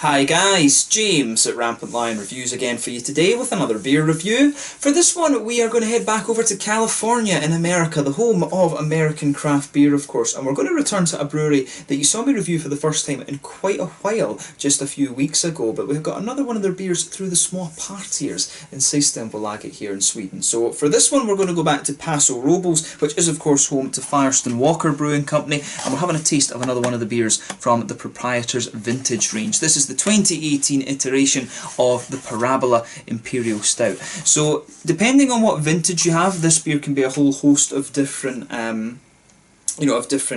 Hi guys, James at Rampant Lion Reviews again for you today with another beer review. For this one we are going to head back over to California in America, the home of American craft beer of course, and we're going to return to a brewery that you saw me review for the first time in quite a while, just a few weeks ago, but we've got another one of their beers through the små partiers in Systembolaget here in Sweden. So for this one we're going to go back to Paso, Robles, which is of course home to Firestone Brewing Company, and we're having a taste of another one of the beers from the proprietor's vintage range. This is the 2018 iteration of the Parabola Imperial Stout. So depending on what vintage you have, this beer can be a whole host of different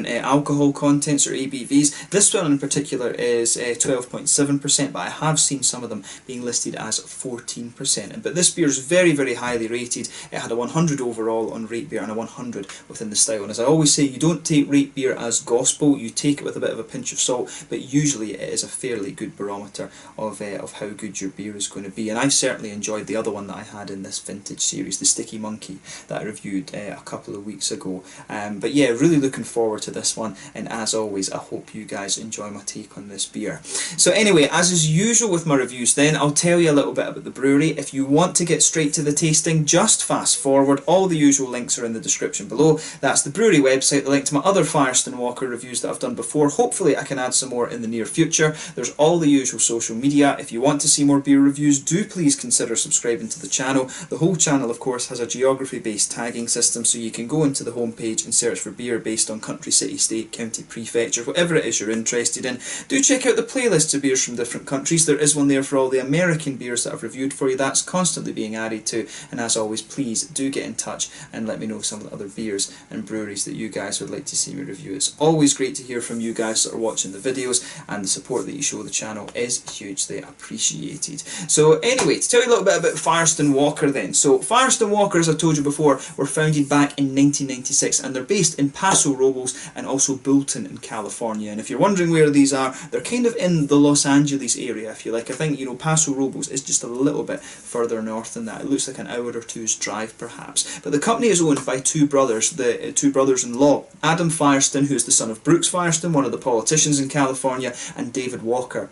alcohol contents or ABVs. This one in particular is 12.7%, but I have seen some of them being listed as 14%. But this beer is very, very highly rated. It had a 100 overall on Rate Beer and a 100 within the style. And as I always say, you don't take Rate Beer as gospel, you take it with a bit of a pinch of salt, but usually it is a fairly good barometer of how good your beer is going to be. And I've certainly enjoyed the other one that I had in this vintage series, the Sticky Monkey, that I reviewed a couple of weeks ago. But yeah, really looking forward to this one, and as always I hope you guys enjoy my take on this beer. So anyway, as is usual with my reviews then, I'll tell you a little bit about the brewery. If you want to get straight to the tasting, just fast forward. All the usual links are in the description below. That's the brewery website, the link to my other Firestone reviews that I've done before. Hopefully I can add some more in the near future. There's all the usual social media. If you want to see more beer reviews, do please consider subscribing to the channel. The whole channel of course has a geography based tagging system, so you can go into the homepage and search for beer based on country, city, state, county, prefecture, whatever it is you're interested in. Do check out the playlists of beers from different countries. There is one there for all the American beers that I've reviewed for you. That's constantly being added to, and as always please do get in touch and let me know some of the other beers and breweries that you guys would like to see me review. It's always great to hear from you guys that are watching the videos, and the support that you show the channel is hugely appreciated. So anyway, to tell you a little bit about Firestone Walker then. So Firestone Walker, as I told you before, were founded back in 1996, and they're based in Paso, Robles, and also Bulton in California. And if you're wondering where these are, they're kind of in the Los Angeles area, if you like. I think, Paso Robles is just a little bit further north than that. It looks like an hour or two's drive perhaps. But the company is owned by two brothers, the two brothers-in-law, Adam Firestone, who is the son of Brooks Firestone, one of the politicians in California, and David Walker,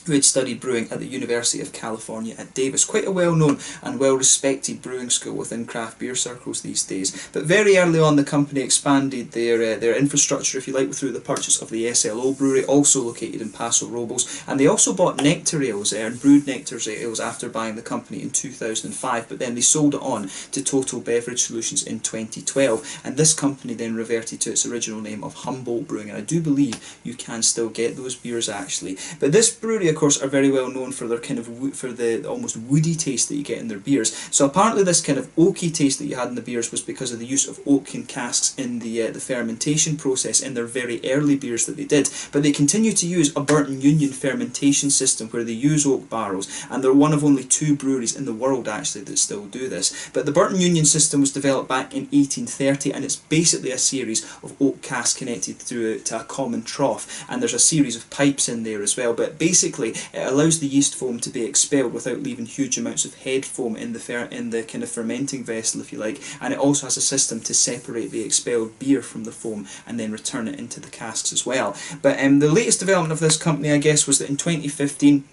who had studied brewing at the University of California at Davis. Quite a well-known and well-respected brewing school within craft beer circles these days. But very early on the company expanded their infrastructure, if you like, through the purchase of the SLO brewery, also located in Paso Robles, and they also bought Nectar Ales and brewed Nectar Ales after buying the company in 2005, but then they sold it on to Total Beverage Solutions in 2012, and this company then reverted to its original name of Humboldt Brewing, and I do believe you can still get those beers actually. But this brewery of course are very well known for their the almost woody taste that you get in their beers. So apparently this kind of oaky taste that you had in the beers was because of the use of oak in casks in the fermentation process in their very early beers that they did. But they continue to use a Burton Union fermentation system where they use oak barrels, and they're one of only two breweries in the world actually that still do this. But the Burton Union system was developed back in 1830, and it's basically a series of oak casks connected to a common trough, and there's a series of pipes in there as well. But basically it allows the yeast foam to be expelled without leaving huge amounts of head foam in the kind of fermenting vessel, if you like, and it also has a system to separate the expelled beer from the foam and then return it into the casks as well. But the latest development of this company, I guess, was that in 2015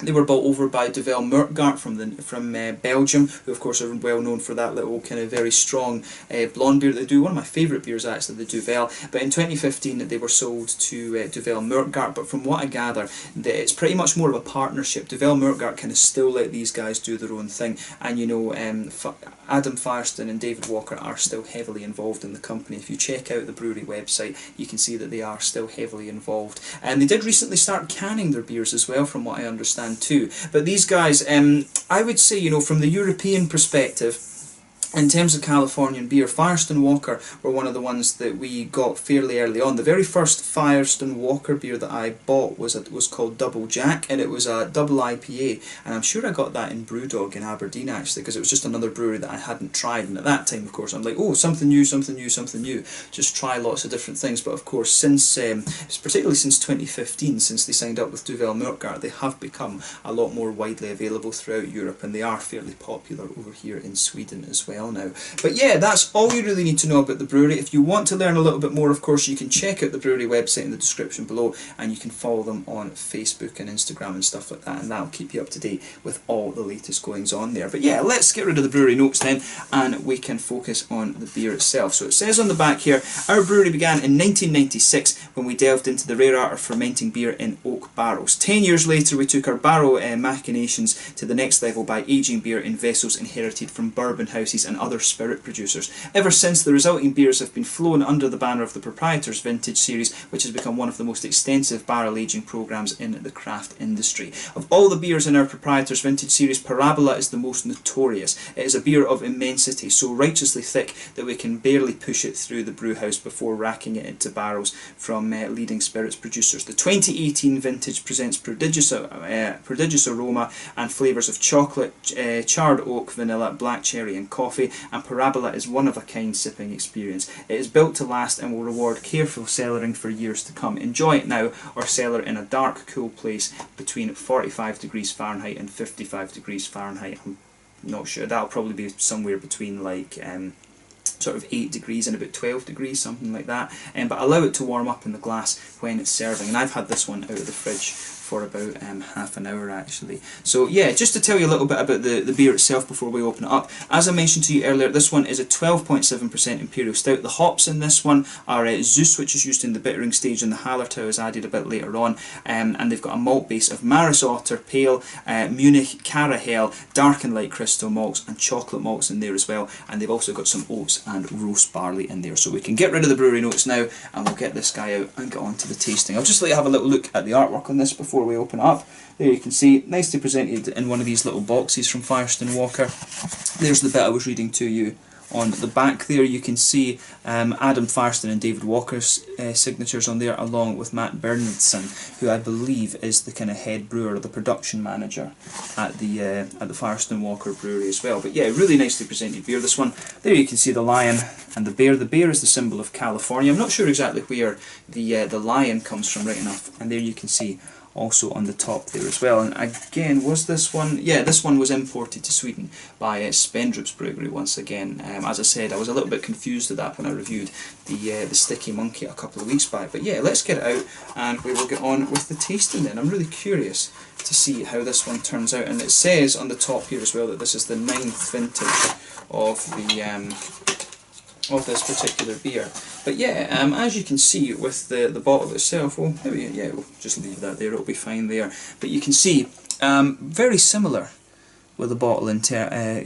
they were bought over by Duvel Merkgaard from Belgium, who of course are well known for that little kind of very strong blonde beer they do. One of my favourite beers actually, the Duvel. But in 2015 they were sold to Duvel Merkgaard, but from what I gather it's pretty much more of a partnership. Duvel Merkgaard kind of still let these guys do their own thing, and Adam Firestone and David Walker are still heavily involved in the company. If you check out the brewery website you can see that they are still heavily involved, and they did recently start canning their beers as well from what I understand too. But these guys, I would say, from the European perspective, in terms of Californian beer, Firestone Walker were one of the ones that we got fairly early on. The very first Firestone Walker beer that I bought was called Double Jack, and it was a double IPA, and I'm sure I got that in Brewdog in Aberdeen actually, because it was just another brewery that I hadn't tried, and at that time of course I'm like, oh, something new, something new, something new, just try lots of different things. But of course since, particularly since 2015, since they signed up with Duvel Merkgaard, they have become a lot more widely available throughout Europe, and they are fairly popular over here in Sweden as well. well now. But yeah, that's all you really need to know about the brewery. If you want to learn a little bit more, of course, you can check out the brewery website in the description below, and you can follow them on Facebook and Instagram and stuff like that, and that'll keep you up to date with all the latest goings on there. But yeah, let's get rid of the brewery notes then, and we can focus on the beer itself. So it says on the back here, our brewery began in 1996 when we delved into the rare art of fermenting beer in oak barrels. 10 years later, we took our barrel machinations to the next level by aging beer in vessels inherited from bourbon houses and other spirit producers. Ever since, the resulting beers have been flown under the banner of the Proprietor's Vintage Series, which has become one of the most extensive barrel aging programs in the craft industry. Of all the beers in our Proprietor's Vintage Series, Parabola is the most notorious. It is a beer of immensity, so righteously thick that we can barely push it through the brew house before racking it into barrels from leading spirits producers. The 2018 vintage presents prodigious aroma and flavours of chocolate, charred oak, vanilla, black cherry and coffee, and Parabola is one of a kind sipping experience. It is built to last and will reward careful cellaring for years to come. Enjoy it now, or cellar in a dark, cool place between 45 degrees Fahrenheit and 55 degrees Fahrenheit. I'm not sure, that'll probably be somewhere between like sort of 8 degrees and about 12 degrees, something like that, but allow it to warm up in the glass when it's serving. And I've had this one out of the fridge for about half an hour actually. So yeah, just to tell you a little bit about the beer itself before we open it up. As I mentioned to you earlier, this one is a 12.7% Imperial Stout. The hops in this one are Zeus, which is used in the bittering stage, and the Hallertau is added a bit later on, and they've got a malt base of Maris Otter, Pale, Munich, Carahel, dark and light crystal malts and chocolate malts in there as well, and they've also got some oats and roast barley in there. So we can get rid of the brewery notes now, and we'll get this guy out and get on to the tasting. I'll just let you have a little look at the artwork on this before we open it up. There you can see, nicely presented in one of these little boxes from Firestone Walker. There's the bit I was reading to you. On the back there you can see Adam Firestone and David Walker's signatures on there, along with Matt Bernardson, who I believe is the kind of head brewer or the production manager at the Firestone Walker brewery as well. But yeah, really nicely presented beer, this one. There you can see the lion and the bear. The bear is the symbol of California. I'm not sure exactly where the lion comes from right enough, and there you can see also on the top there as well. And again, was this one? Yeah, this one was imported to Sweden by Spendrup's Brewery once again. As I said, I was a little bit confused at that when I reviewed the Sticky Monkey a couple of weeks back. But yeah, let's get it out and we will get on with the tasting then. I'm really curious to see how this one turns out. And it says on the top here as well that this is the 9th vintage of this particular beer. But yeah, as you can see with the bottle itself, well, maybe, yeah, we'll just leave that there, it'll be fine there. But you can see, very similar with the bottle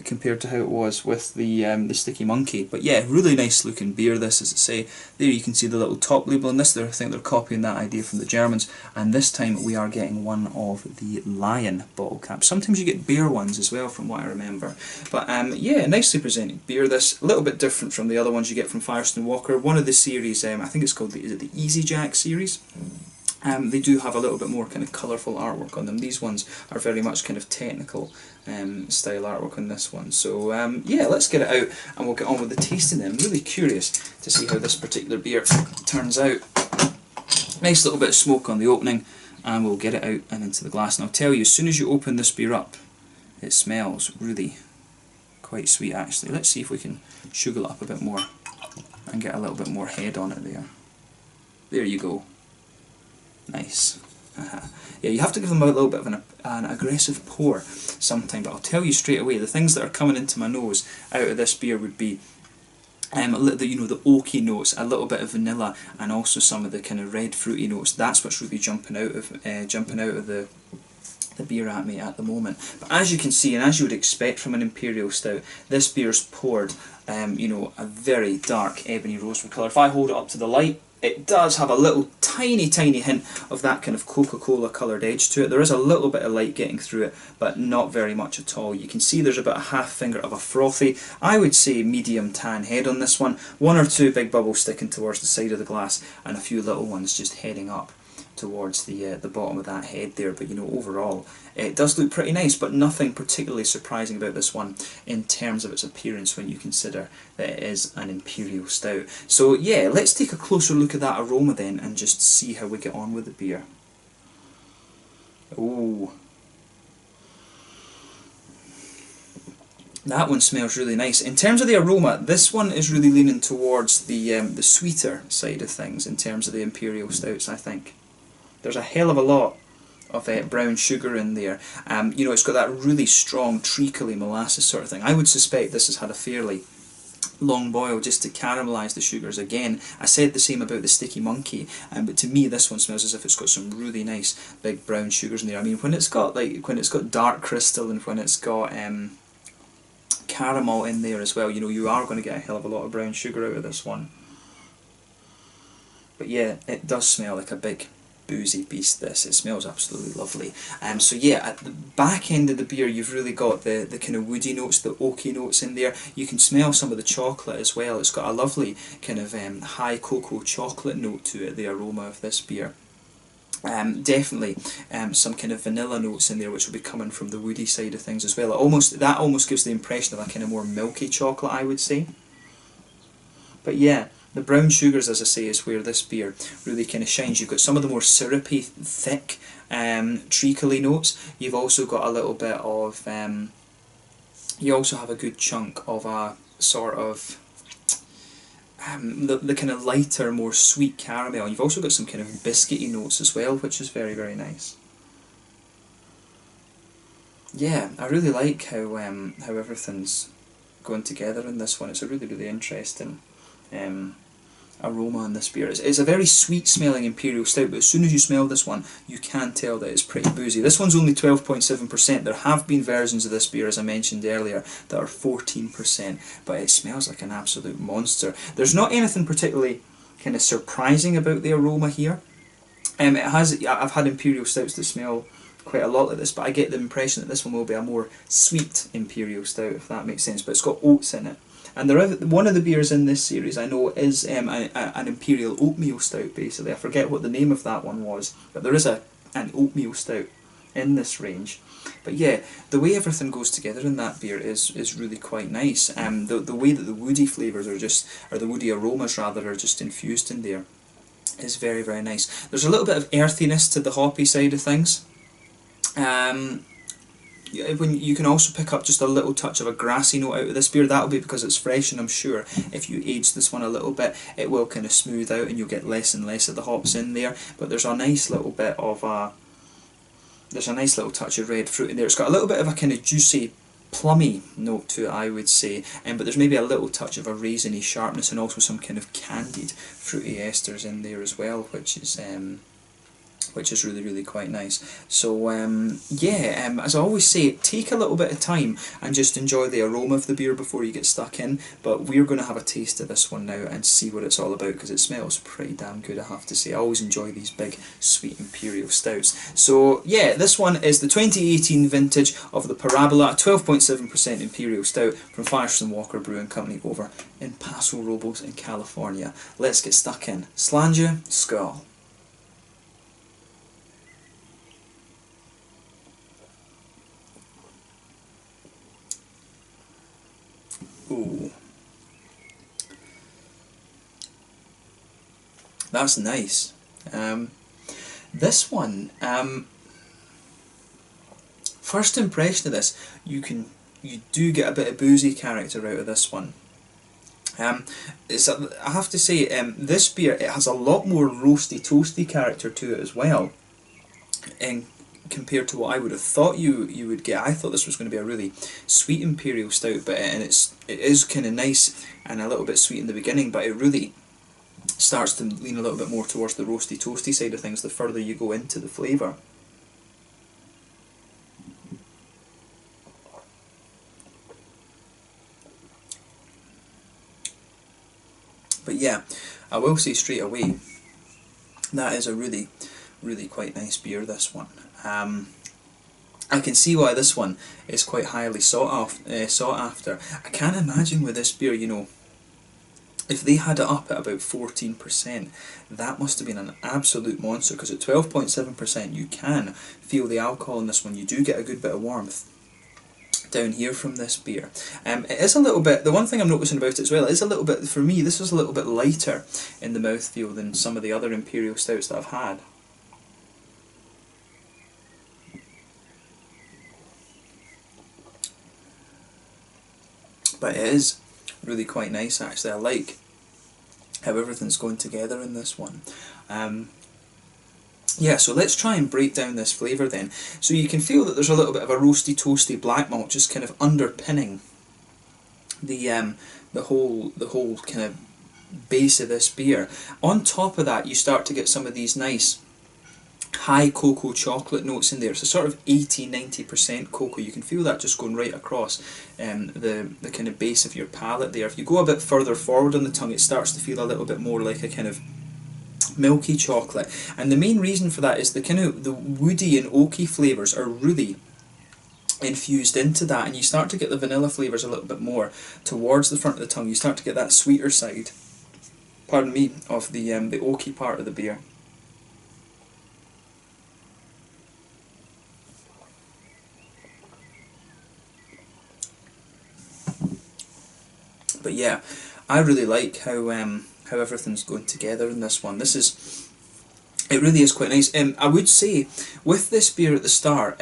compared to how it was with the Sticky Monkey. But yeah, really nice looking beer this, as I say. There you can see the little top label on this. I think they're copying that idea from the Germans, and this time we are getting one of the lion bottle caps. Sometimes you get bear ones as well, from what I remember. But yeah, nicely presented beer this, a little bit different from the other ones you get from Firestone Walker. One of the series, I think it's called the Easy Jack series. They do have a little bit more kind of colourful artwork on them. These ones are very much kind of technical style artwork on this one. So yeah, let's get it out and we'll get on with the tasting then. I'm really curious to see how this particular beer turns out. Nice little bit of smoke on the opening, and we'll get it out and into the glass. And I'll tell you, as soon as you open this beer up, it smells really quite sweet actually. Let's see if we can sugar it up a bit more and get a little bit more head on it there. There you go. Nice. Yeah, you have to give them a little bit of an aggressive pour sometime, but I'll tell you straight away, the things that are coming into my nose out of this beer would be the oaky notes, a little bit of vanilla, and also some of the kind of red fruity notes. That's what's really jumping out of the beer at me at the moment. But as you can see, and as you would expect from an Imperial Stout, this beer's poured a very dark ebony rosewood colour. If I hold it up to the light, it does have a little tiny hint of that kind of Coca-Cola coloured edge to it. There is a little bit of light getting through it, but not very much at all. You can see there's about a half finger of a frothy, I would say medium tan head on this one. One or two big bubbles sticking towards the side of the glass, and a few little ones just heading up towards the bottom of that head there. But overall it does look pretty nice, but nothing particularly surprising about this one in terms of its appearance when you consider that it is an Imperial Stout. So yeah, let's take a closer look at that aroma then and just see how we get on with the beer. Oh, That one smells really nice. In terms of the aroma, this one is really leaning towards the sweeter side of things in terms of the Imperial Stouts, I think. There's a hell of a lot of brown sugar in there. You know, it's got that really strong treacly molasses sort of thing. I would suspect this has had a fairly long boil just to caramelise the sugars again. I said the same about the Sticky Monkey, but to me this one smells as if it's got some really nice big brown sugars in there. I mean, when it's got dark crystal and when it's got caramel in there as well, you know, you are going to get a hell of a lot of brown sugar out of this one. But yeah, it does smell like a big boozy beast, this. It smells absolutely lovely. So yeah, at the back end of the beer you've really got the kind of woody notes, the oaky notes in there. You can smell some of the chocolate as well. It's got a lovely kind of high cocoa chocolate note to it, the aroma of this beer. Definitely some kind of vanilla notes in there which will be coming from the woody side of things as well. That almost gives the impression of a kind of more milky chocolate, I would say. But yeah, the brown sugars, as I say, is where this beer really kind of shines. You've got some of the more syrupy, thick, treacly notes. You've also got a little bit of... you also have a good chunk of a sort of... the kind of lighter, more sweet caramel. You've also got some kind of biscuity notes as well, which is very, very nice. Yeah, I really like how everything's going together in this one. It's a really, really interesting aroma in this beer. It's a very sweet smelling Imperial Stout, but as soon as you smell this one you can tell that it's pretty boozy. This one's only 12.7%. There have been versions of this beer, as I mentioned earlier, that are 14%, but it smells like an absolute monster. There's not anything particularly kind of surprising about the aroma here. I've had Imperial Stouts that smell quite a lot like this, but I get the impression that this one will be a more sweet Imperial Stout, if that makes sense, but it's got oats in it. And one of the beers in this series I know is an Imperial Oatmeal Stout, basically. I forget what the name of that one was, but there is an Oatmeal Stout in this range. But yeah, the way everything goes together in that beer is really quite nice. The way that the woody flavours or the woody aromas rather, are just infused in there is very, very nice. There's a little bit of earthiness to the hoppy side of things. When you can also pick up just a little touch of a grassy note out of this beer. That'll be because it's fresh, and I'm sure if you age this one a little bit it will kind of smooth out and you'll get less and less of the hops in there. But there's a nice little bit of there's a nice little touch of red fruit in there. It's got a little bit of a kind of juicy plummy note to it, I would say, but there's maybe a little touch of a raisiny sharpness and also some kind of candied fruity esters in there as well, which is really, really quite nice. So yeah, as I always say, take a little bit of time and just enjoy the aroma of the beer before you get stuck in. But we're going to have a taste of this one now and see what it's all about, because it smells pretty damn good, I have to say. I always enjoy these big sweet Imperial Stouts. So yeah, this one is the 2018 vintage of the Parabola, a 12.7% Imperial Stout from Firestone Walker Brewing Company over in Paso, Robles in California. Let's get stuck in. Slàinte, skål. Ooh, that's nice. This one, first impression of this, you do get a bit of boozy character out of this one. I have to say, this beer, it has a lot more roasty, toasty character to it as well. Compared to what I would have thought you would get. I thought this was going to be a really sweet Imperial Stout, and it is kind of nice and a little bit sweet in the beginning, but it really starts to lean a little bit more towards the roasty toasty side of things the further you go into the flavour. But yeah, I will say straight away, that is a really, really quite nice beer, this one. I can see why this one is quite highly sought after. I can't imagine with this beer, you know, if they had it up at about 14%, that must have been an absolute monster, because at 12.7% you can feel the alcohol in this one. You do get a good bit of warmth down here from this beer. It is a little bit, the one thing I'm noticing about it as well, it is a little bit, for me, this is a little bit lighter in the mouthfeel than some of the other Imperial Stouts that I've had. But it is really quite nice actually. I like how everything's going together in this one. Yeah, so let's try and break down this flavour then. So you can feel that there's a little bit of a roasty, toasty black malt just kind of underpinning the whole kind of base of this beer. On top of that, you start to get some of these nice high cocoa chocolate notes in there. It's a sort of 80-90% cocoa. You can feel that just going right across the kind of base of your palate there. If you go a bit further forward on the tongue, it starts to feel a little bit more like a kind of milky chocolate. And the main reason for that is the woody and oaky flavours are really infused into that, and you start to get the vanilla flavours a little bit more towards the front of the tongue. You start to get that sweeter side, pardon me, of the oaky part of the beer. But yeah, I really like how everything's going together in this one. It really is quite nice. I would say with this beer at the start,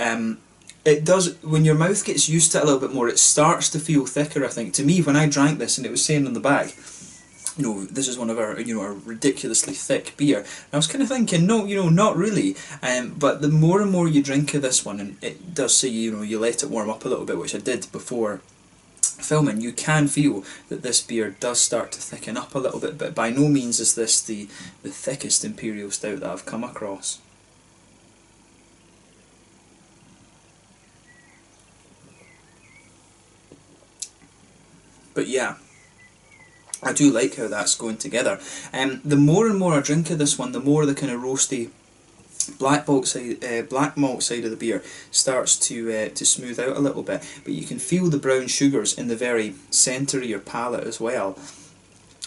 it does, when your mouth gets used to it a little bit more, it starts to feel thicker, I think. To me, when I drank this, and it was saying on the back, you know, this is one of our, you know, our ridiculously thick beer. And I was kind of thinking, no, you know, not really. But the more and more you drink of this one, and it does say, you know, you let it warm up a little bit, which I did before filming, you can feel that this beer does start to thicken up a little bit, but by no means is this the thickest Imperial Stout that I've come across. But yeah, I do like how that's going together. The more and more I drink of this one, the more the kind of roasty black malt side of the beer starts to smooth out a little bit. But you can feel the brown sugars in the very centre of your palate as well.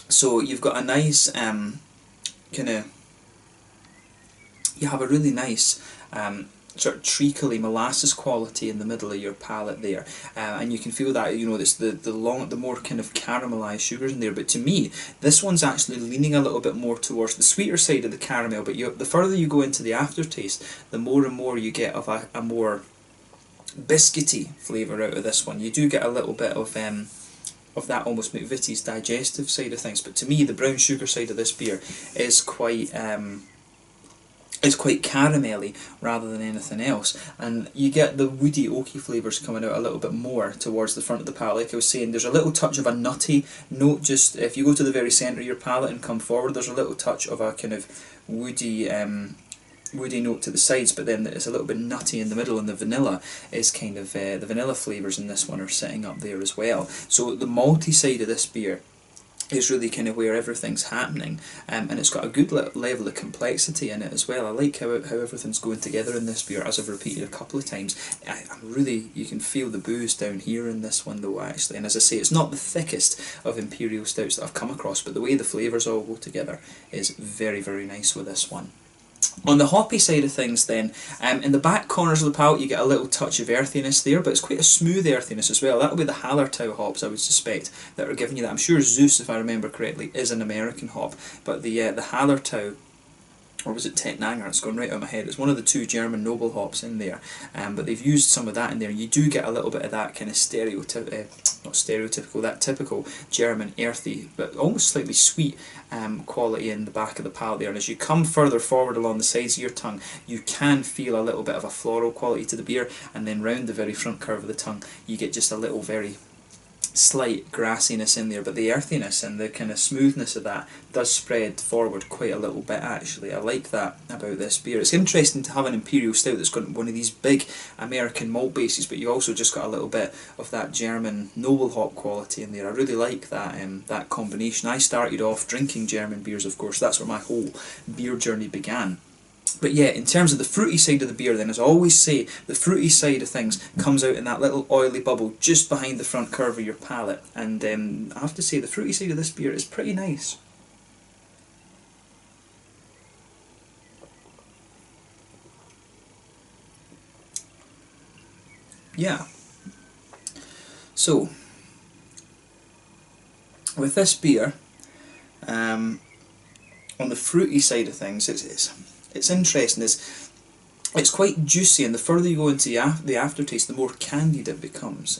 So you've got a nice you have a really nice sort of treacly molasses quality in the middle of your palate there, and you can feel that, you know, it's the more kind of caramelised sugars in there. But to me, this one's actually leaning a little bit more towards the sweeter side of the caramel. But the further you go into the aftertaste, the more and more you get of a more biscuity flavour out of this one. You do get a little bit of that almost McVitie's digestive side of things. But to me, the brown sugar side of this beer is quite caramelly rather than anything else, and you get the woody oaky flavours coming out a little bit more towards the front of the palate. Like I was saying, there's a little touch of a nutty note. Just if you go to the very centre of your palate and come forward, there's a little touch of a kind of woody note to the sides, but then it's a little bit nutty in the middle, and the vanilla is kind of the vanilla flavours in this one are sitting up there as well. So the malty side of this beer is really kind of where everything's happening, and it's got a good level of complexity in it as well. I like how everything's going together in this beer, as I've repeated a couple of times. You can feel the booze down here in this one though, actually, and as I say, it's not the thickest of Imperial Stouts that I've come across, but the way the flavours all go together is very, very nice with this one. On the hoppy side of things then, in the back corners of the palate you get a little touch of earthiness there, but it's quite a smooth earthiness as well. That'll be the Hallertau hops, I would suspect, that are giving you that. I'm sure Zeus, if I remember correctly, is an American hop, but the Hallertau, or was it Tettnanger? It's gone right out of my head. It's one of the two German noble hops in there, but they've used some of that in there. You do get a little bit of that kind of that typical German earthy, but almost slightly sweet quality in the back of the palate there. And as you come further forward along the sides of your tongue, you can feel a little bit of a floral quality to the beer, and then round the very front curve of the tongue, you get just a little very slight grassiness in there, but the earthiness and the kind of smoothness of that does spread forward quite a little bit actually. I like that about this beer. It's interesting to have an Imperial Stout that's got one of these big American malt bases, but you also just got a little bit of that German noble hop quality in there. I really like that that combination. I started off drinking German beers, of course. That's where my whole beer journey began. But yeah, in terms of the fruity side of the beer then, as I always say, the fruity side of things comes out in that little oily bubble just behind the front curve of your palate. And I have to say, the fruity side of this beer is pretty nice. Yeah. So, with this beer, on the fruity side of things, it's interesting. It's quite juicy, and the further you go into the aftertaste, the more candied it becomes.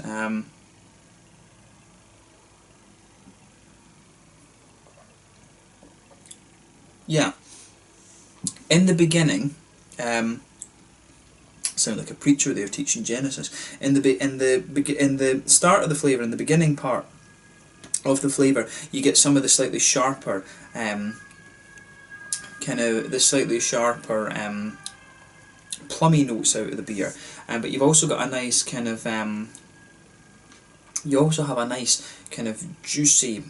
yeah, in the beginning, sound like a preacher there teaching Genesis. In the start of the flavour, in the beginning part of the flavour, you get some of the slightly sharper, plummy notes out of the beer, but you've also got a nice kind of you also have a nice kind of juicy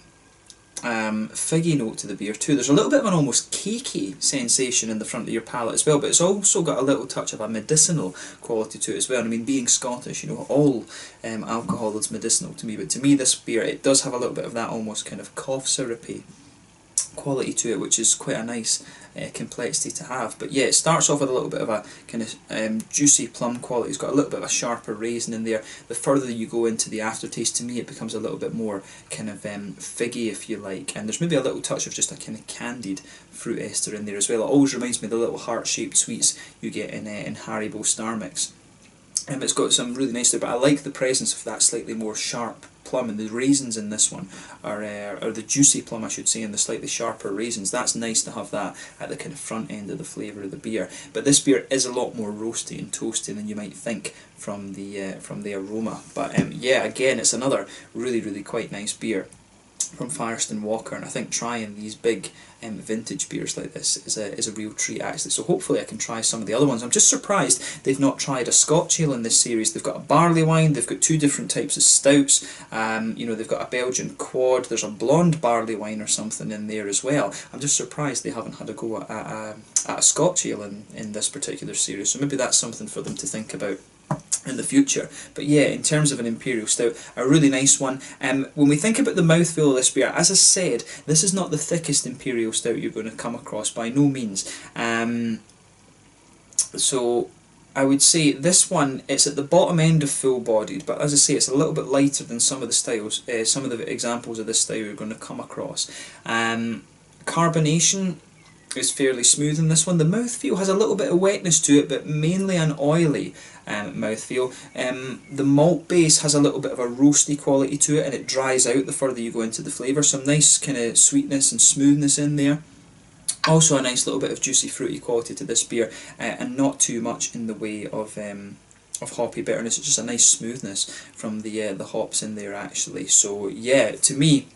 figgy note to the beer too. There's a little bit of an almost cakey sensation in the front of your palate as well, but it's also got a little touch of a medicinal quality to it as well. And I mean, being Scottish, you know, all alcohol is medicinal to me, but to me this beer, it does have a little bit of that almost kind of cough syrupy quality to it, which is quite a nice complexity to have. But yeah, it starts off with a little bit of a kind of juicy plum quality. It's got a little bit of a sharper raisin in there. The further you go into the aftertaste, to me it becomes a little bit more kind of figgy, if you like, and there's maybe a little touch of just a kind of candied fruit ester in there as well. It always reminds me of the little heart-shaped sweets you get in Haribo Star Mix. It's got some really nice there, but I like the presence of that slightly more sharp plum, and the raisins in this one are the juicy plum, I should say, and the slightly sharper raisins. That's nice to have that at the kind of front end of the flavour of the beer. But this beer is a lot more roasty and toasty than you might think from the aroma. But yeah, again, it's another really quite nice beer from Firestone Walker, and I think trying these big vintage beers like this is a real treat actually. So hopefully I can try some of the other ones. I'm just surprised they've not tried a Scotch ale in this series. They've got a barley wine, they've got two different types of stouts, you know, they've got a Belgian quad, there's a blonde barley wine or something in there as well. I'm just surprised they haven't had a go at a Scotch ale in this particular series, so maybe that's something for them to think about in the future. But yeah, in terms of an Imperial Stout, a really nice one. When we think about the mouthfeel of this beer, as I said, this is not the thickest Imperial Stout you're going to come across, by no means. So I would say this one, it's at the bottom end of full-bodied, but as I say, it's a little bit lighter than some of the styles, some of the examples of this style you're going to come across. Carbonation is fairly smooth in this one. The mouthfeel has a little bit of wetness to it, but mainly an oily mouthfeel. The malt base has a little bit of a roasty quality to it, and it dries out the further you go into the flavour. Some nice kind of sweetness and smoothness in there. Also a nice little bit of juicy fruity quality to this beer, and not too much in the way of hoppy bitterness. It's just a nice smoothness from the hops in there actually. So yeah, to me,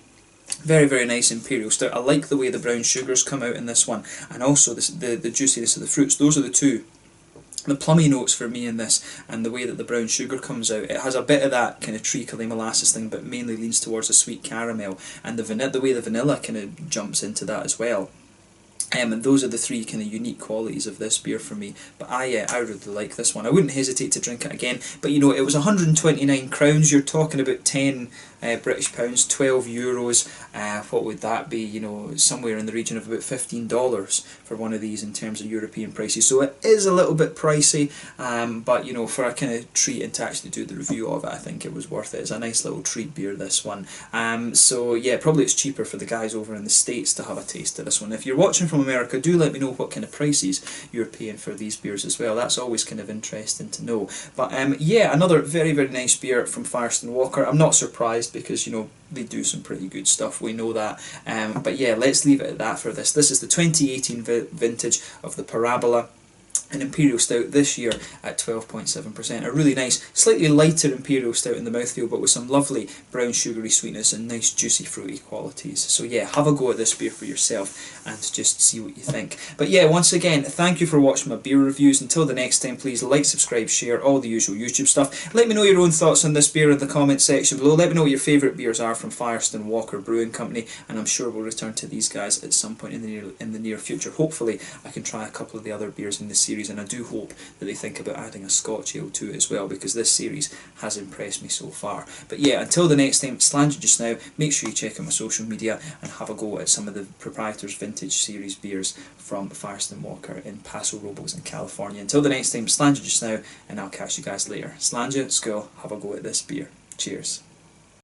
very nice Imperial Stout. I like the way the brown sugars come out in this one, and also the juiciness of the fruits. Those are the plummy notes for me in this, and the way that the brown sugar comes out. It has a bit of that kind of treacly molasses thing, but mainly leans towards a sweet caramel, and the way the vanilla kind of jumps into that as well. And those are the three kind of unique qualities of this beer for me. But I really like this one. I wouldn't hesitate to drink it again. But you know, it was 129 crowns. You're talking about 10 British pounds, 12 euros. What would that be? You know, somewhere in the region of about $15 for one of these in terms of European prices. So it is a little bit pricey, but you know, for a kind of treat and to actually do the review of it, I think it was worth it. It's a nice little treat beer, this one. So yeah, probably it's cheaper for the guys over in the States to have a taste of this one. If you're watching from America, do let me know what kind of prices you're paying for these beers as well. That's always kind of interesting to know. But yeah, another very nice beer from Firestone Walker. I'm not surprised, because you know, they do some pretty good stuff, we know that. But yeah, let's leave it at that for this. This is the 2018 vintage of the Parabola, an Imperial Stout this year at 12.7%. A really nice, slightly lighter Imperial Stout in the mouthfeel, but with some lovely brown sugary sweetness and nice juicy fruity qualities. So yeah, have a go at this beer for yourself and just see what you think. But yeah, once again, thank you for watching my beer reviews. Until the next time, please like, subscribe, share, all the usual YouTube stuff. Let me know your own thoughts on this beer in the comments section below. Let me know what your favourite beers are from Firestone Walker Brewing Company, and I'm sure we'll return to these guys at some point in the near future. Hopefully I can try a couple of the other beers in this series, and I do hope that they think about adding a Scotch ale to it as well, because this series has impressed me so far. But yeah, until the next time, Slanger just now. Make sure you check out my social media and have a go at some of the Proprietors Vintage Series beers from Firestone Walker in Paso, Robles in California. Until the next time, Slanger just now, and I'll catch you guys later. Slanger, skull, have a go at this beer. Cheers.